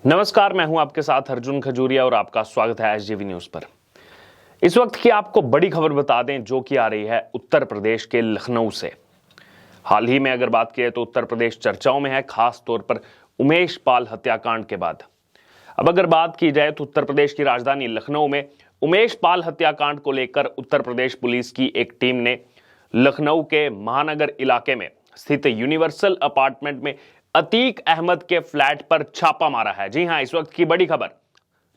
नमस्कार, मैं हूं आपके साथ अर्जुन खजूरिया और आपका स्वागत है एसजीवी न्यूज पर। इस वक्त की आपको बड़ी खबर बता दें जो कि आ रही है उत्तर प्रदेश के लखनऊ से। हाल ही में अगर बात की तो उत्तर प्रदेश चर्चाओं में है, खास तौर पर उमेश पाल हत्याकांड के बाद। अब अगर बात की जाए तो उत्तर प्रदेश की राजधानी लखनऊ में उमेश पाल हत्याकांड को लेकर उत्तर प्रदेश पुलिस की एक टीम ने लखनऊ के महानगर इलाके में स्थित यूनिवर्सल अपार्टमेंट में अतीक अहमद के फ्लैट पर छापा मारा है। जी हां, इस वक्त की बड़ी खबर,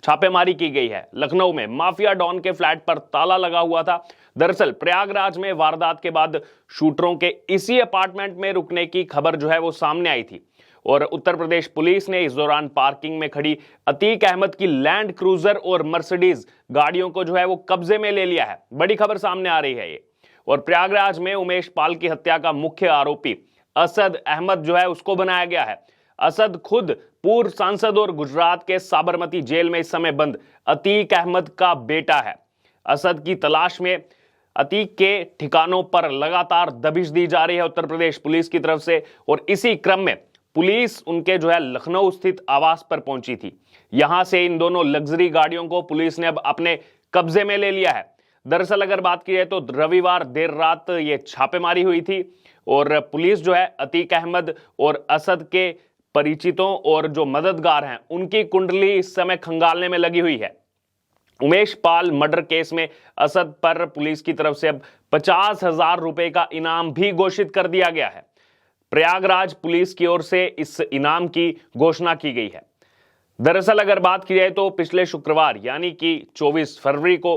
छापेमारी की गई है। लखनऊ में माफिया डॉन के फ्लैट पर ताला लगा हुआ था। दरअसल प्रयागराज में वारदात के बाद शूटरों के इसी अपार्टमेंट में रुकने की खबर जो है वो सामने आई थी और उत्तर प्रदेश पुलिस ने इस दौरान पार्किंग में खड़ी अतीक अहमद की लैंड क्रूजर और मर्सिडीज गाड़ियों को जो है वो कब्जे में ले लिया है। बड़ी खबर सामने आ रही है ये। और प्रयागराज में उमेश पाल की हत्या का मुख्य आरोपी असद अहमद जो है उसको बनाया गया है। असद खुद पूर्व सांसद और गुजरात के साबरमती जेल में इस समय बंद अतीक अहमद का बेटा है। असद की तलाश में अतीक के ठिकानों पर लगातार दबिश दी जा रही है उत्तर प्रदेश पुलिस की तरफ से और इसी क्रम में पुलिस उनके जो है लखनऊ स्थित आवास पर पहुंची थी। यहां से इन दोनों लग्जरी गाड़ियों को पुलिस ने अब अपने कब्जे में ले लिया है। दरअसल अगर बात की जाए तो रविवार देर रात ये छापेमारी हुई थी और पुलिस जो है अतीक अहमद और असद के परिचितों और जो मददगार हैं उनकी कुंडली इस समय खंगालने में लगी हुई है। उमेश पाल मर्डर केस में असद पर पुलिस की तरफ से अब 50,000 रुपए का इनाम भी घोषित कर दिया गया है। प्रयागराज पुलिस की ओर से इस इनाम की घोषणा की गई है। दरअसल अगर बात की जाए तो पिछले शुक्रवार यानी कि 24 फरवरी को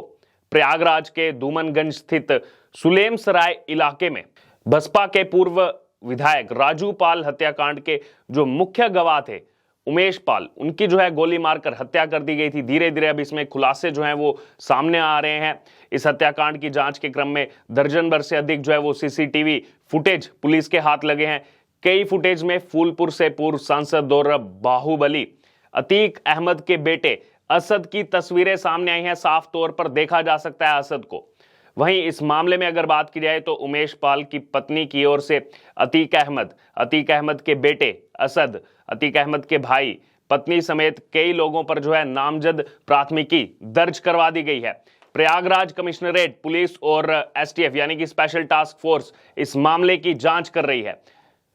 प्रयागराज के धूमनगंज स्थित सुलेम सराय इलाके में बसपा के पूर्व विधायक राजू पाल हत्याकांड के जो मुख्य गवाह थे उमेश पाल, उनकी जो है गोली मारकर हत्या कर दी गई थी। धीरे धीरे अब इसमें खुलासे जो हैं वो सामने आ रहे हैं। इस हत्याकांड की जांच के क्रम में दर्जन भर से अधिक जो है वो सीसीटीवी फुटेज पुलिस के हाथ लगे हैं। कई फुटेज में फूलपुर से पूर्व सांसद और बाहुबली अतीक अहमद के बेटे असद की तस्वीरें सामने आई हैं। साफ तौर पर देखा जा सकता है असद को। वहीं इस मामले में अगर बात की जाए तो उमेश पाल की पत्नी की ओर से अतीक अहमद के बेटे असद, अतीक अहमद के भाई, पत्नी समेत कई लोगों पर जो है नामजद प्राथमिकी दर्ज करवा दी गई है। प्रयागराज कमिश्नरेट पुलिस और एसटीएफ यानी कि स्पेशल टास्क फोर्स इस मामले की जांच कर रही है।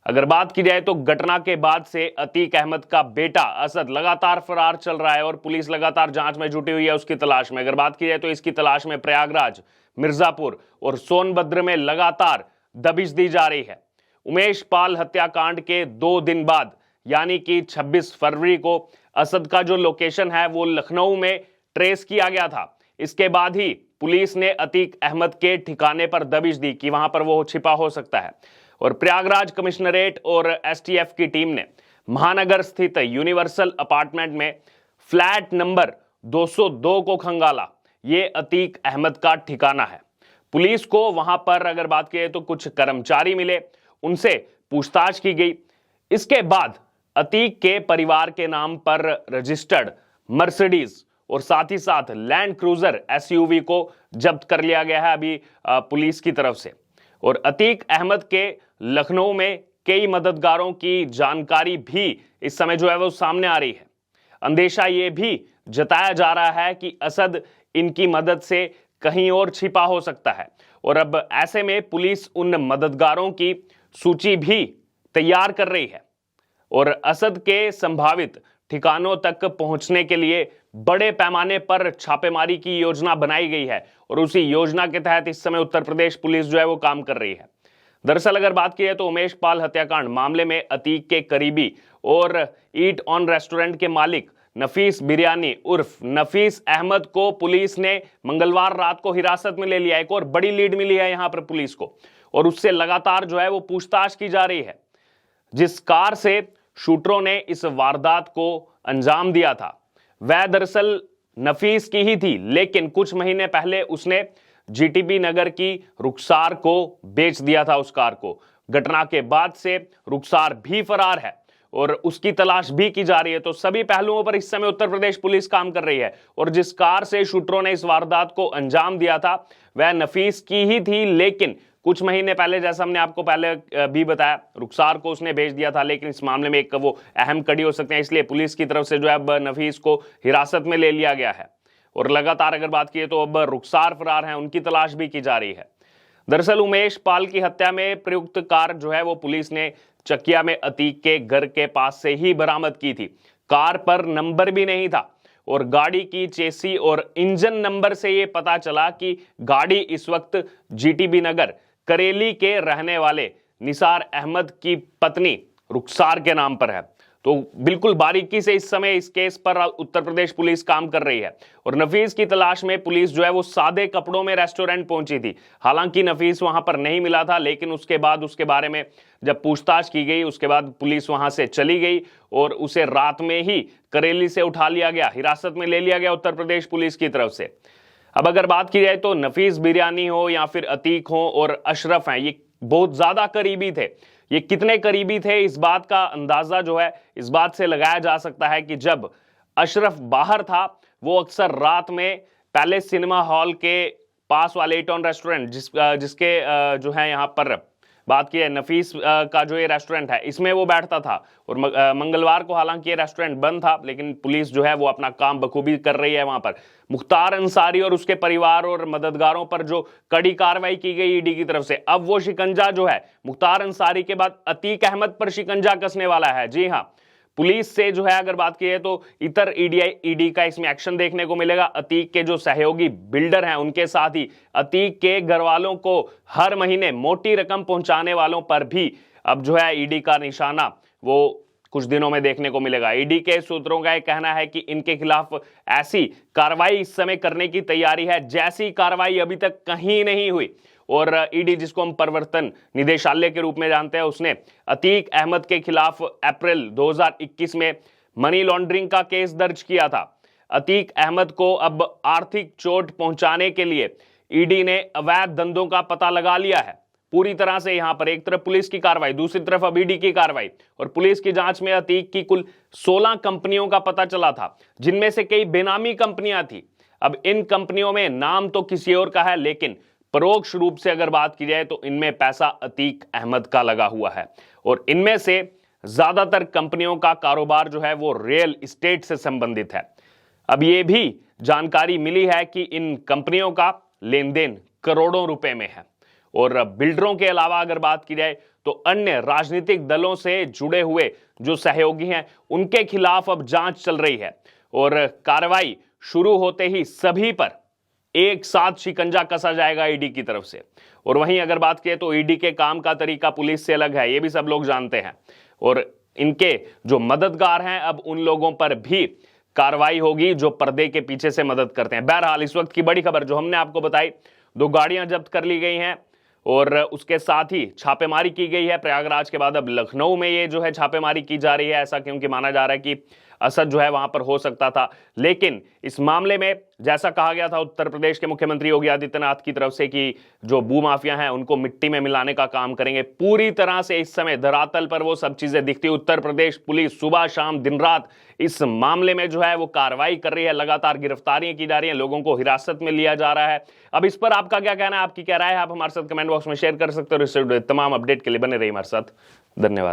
अगर बात की जाए तो घटना के बाद से अतीक अहमद का बेटा असद लगातार फरार चल रहा है और पुलिस लगातार जांच में जुटी हुई है उसकी तलाश में। अगर बात की जाए तो इसकी तलाश में प्रयागराज, मिर्जापुर और सोनभद्र में लगातार दबिश दी जा रही है। उमेश पाल हत्याकांड के 2 दिन बाद यानी कि 26 फरवरी को असद का जो लोकेशन है वो लखनऊ में ट्रेस किया गया था। इसके बाद ही पुलिस ने अतीक अहमद के ठिकाने पर दबिश दी कि वहां पर वो छिपा हो सकता है और प्रयागराज कमिश्नरेट और एसटीएफ की टीम ने महानगर स्थित यूनिवर्सल अपार्टमेंट में फ्लैट नंबर 202 को खंगाला। ये अतीक अहमद का ठिकाना है। पुलिस को वहां पर अगर बात की तो कुछ कर्मचारी मिले, उनसे पूछताछ की गई। इसके बाद अतीक के परिवार के नाम पर रजिस्टर्ड मर्सिडीज और साथ ही साथ लैंड क्रूजर एसयूवी को जब्त कर लिया गया है अभी पुलिस की तरफ से। और अतीक अहमद के लखनऊ में कई मददगारों की जानकारी भी इस समय जो है वो सामने आ रही है। अंदेशा ये भी जताया जा रहा है कि असद इनकी मदद से कहीं और छिपा हो सकता है और अब ऐसे में पुलिस उन मददगारों की सूची भी तैयार कर रही है और असद के संभावित ठिकानों तक पहुंचने के लिए बड़े पैमाने पर छापेमारी की योजना बनाई गई है और उसी योजना के तहत इस समय उत्तर प्रदेश पुलिस जो है वो काम कर रही है। दरअसल अगर बात की जाए तो उमेश पाल हत्याकांड मामले में अतीक के करीबी और ईट ऑन रेस्टोरेंट के मालिक नफीस बिरयानी उर्फ नफीस अहमद को पुलिस ने मंगलवार रात को हिरासत में ले लिया। एक और बड़ी लीड मिली है यहां पर पुलिस को और उससे लगातार जो है वो पूछताछ की जा रही है। जिस कार से शूटरों ने इस वारदात को अंजाम दिया था वह दरअसल नफीस की ही थी, लेकिन कुछ महीने पहले उसने जीटीबी नगर की रुखसार को बेच दिया था उस कार को। घटना के बाद से रुखसार भी फरार है और उसकी तलाश भी की जा रही है। तो सभी पहलुओं पर इस समय उत्तर प्रदेश पुलिस काम कर रही है और जिस कार से शूटरों ने इस वारदात को अंजाम दिया था वह नफीस की ही थी, लेकिन कुछ महीने पहले, जैसा हमने आपको पहले भी बताया, रुखसार को उसने भेज दिया था, लेकिन इस मामले में एक वो अहम कड़ी हो सकते हैं, इसलिए पुलिस की तरफ से जो है अब नफीस को हिरासत में ले लिया गया है और लगातार अगर बात की तो अब रुखसार फरार हैं, उनकी तलाश भी की जा रही है। दरअसल उमेश पाल की हत्या में प्रयुक्त कार जो है वो पुलिस ने चकिया में अतीक के घर के पास से ही बरामद की थी। कार पर नंबर भी नहीं था और गाड़ी की चेसी और इंजन नंबर से यह पता चला कि गाड़ी इस वक्त जीटीबी नगर करेली के रहने वाले निसार अहमद की पत्नी रुखसार के नाम पर है। तो बिल्कुल बारीकी से इस समय इस केस पर उत्तर प्रदेश पुलिस काम कर रही है और नफीस की तलाश में पुलिस जो है वो सादे कपड़ों में रेस्टोरेंट पहुंची थी। हालांकि नफीस वहां पर नहीं मिला था, लेकिन उसके बाद उसके बारे में जब पूछताछ की गई, उसके बाद पुलिस वहां से चली गई और उसे रात में ही करेली से उठा लिया गया, हिरासत में ले लिया गया उत्तर प्रदेश पुलिस की तरफ से। अब अगर बात की जाए तो नफीस बिरयानी हो या फिर अतीक हो और अशरफ हैं, ये बहुत ज्यादा करीबी थे। ये कितने करीबी थे इस बात का अंदाजा जो है इस बात से लगाया जा सकता है कि जब अशरफ बाहर था, वो अक्सर रात में पैलेस सिनेमा हॉल के पास वाले एटॉन रेस्टोरेंट जिसके जो है यहाँ पर बात की है नफीस का जो ये रेस्टोरेंट है, इसमें वो बैठता था और मंगलवार को हालांकि ये रेस्टोरेंट बंद था, लेकिन पुलिस जो है वो अपना काम बखूबी कर रही है। वहां पर मुख्तार अंसारी और उसके परिवार और मददगारों पर जो कड़ी कार्रवाई की गई ईडी की तरफ से, अब वो शिकंजा जो है मुख्तार अंसारी के बाद अतीक अहमद पर शिकंजा कसने वाला है। जी हाँ, पुलिस से जो है अगर बात की है तो इतर ईडी का इसमें एक्शन देखने को मिलेगा। अतीक के जो सहयोगी बिल्डर हैं उनके साथ ही अतीक के घर वालों को हर महीने मोटी रकम पहुंचाने वालों पर भी अब जो है ईडी का निशाना वो कुछ दिनों में देखने को मिलेगा। ईडी के सूत्रों का यह कहना है कि इनके खिलाफ ऐसी कार्रवाई इस समय करने की तैयारी है जैसी कार्रवाई अभी तक कहीं नहीं हुई। और ईडी, जिसको हम प्रवर्तन निदेशालय के रूप में जानते हैं, उसने अतीक अहमद के खिलाफ अप्रैल 2021 में मनी लॉन्ड्रिंग का केस दर्ज किया था। अतीक अहमद को अब आर्थिक चोट पहुंचाने के लिए ईडी ने अवैध धंधों का पता लगा लिया है पूरी तरह से। यहां पर एक तरफ पुलिस की कार्रवाई, दूसरी तरफ अब ईडी की कार्रवाई और पुलिस की जांच में अतीक की कुल 16 कंपनियों का पता चला था, जिनमें से कई बेनामी कंपनियां थी। अब इन कंपनियों में नाम तो किसी और का है, लेकिन परोक्ष रूप से अगर बात की जाए तो इनमें पैसा अतीक अहमद का लगा हुआ है और इनमें से ज्यादातर कंपनियों का कारोबार जो है वो रियल एस्टेट से संबंधित है। अब ये भी जानकारी मिली है कि इन कंपनियों का लेन देन करोड़ों रुपए में है और बिल्डरों के अलावा अगर बात की जाए तो अन्य राजनीतिक दलों से जुड़े हुए जो सहयोगी हैं उनके खिलाफ अब जांच चल रही है और कार्रवाई शुरू होते ही सभी पर एक साथ शिकंजा कसा जाएगा ईडी की तरफ से। और वहीं अगर बात करें तो ईडी के काम का तरीका पुलिस से अलग है, ये भी सब लोग जानते हैं और इनके जो मददगार हैं अब उन लोगों पर भी कार्रवाई होगी जो पर्दे के पीछे से मदद करते हैं। बहरहाल इस वक्त की बड़ी खबर जो हमने आपको बताई, 2 गाड़ियां जब्त कर ली गई हैं और उसके साथ ही छापेमारी की गई है। प्रयागराज के बाद अब लखनऊ में ये जो है छापेमारी की जा रही है, ऐसा क्योंकि माना जा रहा है कि असद जो है वहां पर हो सकता था। लेकिन इस मामले में जैसा कहा गया था उत्तर प्रदेश के मुख्यमंत्री योगी आदित्यनाथ की तरफ से कि जो भूमाफिया हैं उनको मिट्टी में मिलाने का काम करेंगे, पूरी तरह से इस समय धरातल पर वो सब चीजें दिखती। उत्तर प्रदेश पुलिस सुबह शाम दिन रात इस मामले में जो है वो कार्रवाई कर रही है, लगातार गिरफ्तारियां की जा रही हैं, लोगों को हिरासत में लिया जा रहा है। अब इस पर आपका क्या कहना है, आपकी क्या राय है, आप हमारे साथ कमेंट बॉक्स में शेयर कर सकते हो। इससे तमाम अपडेट के लिए बने रहिए हमारे साथ। धन्यवाद।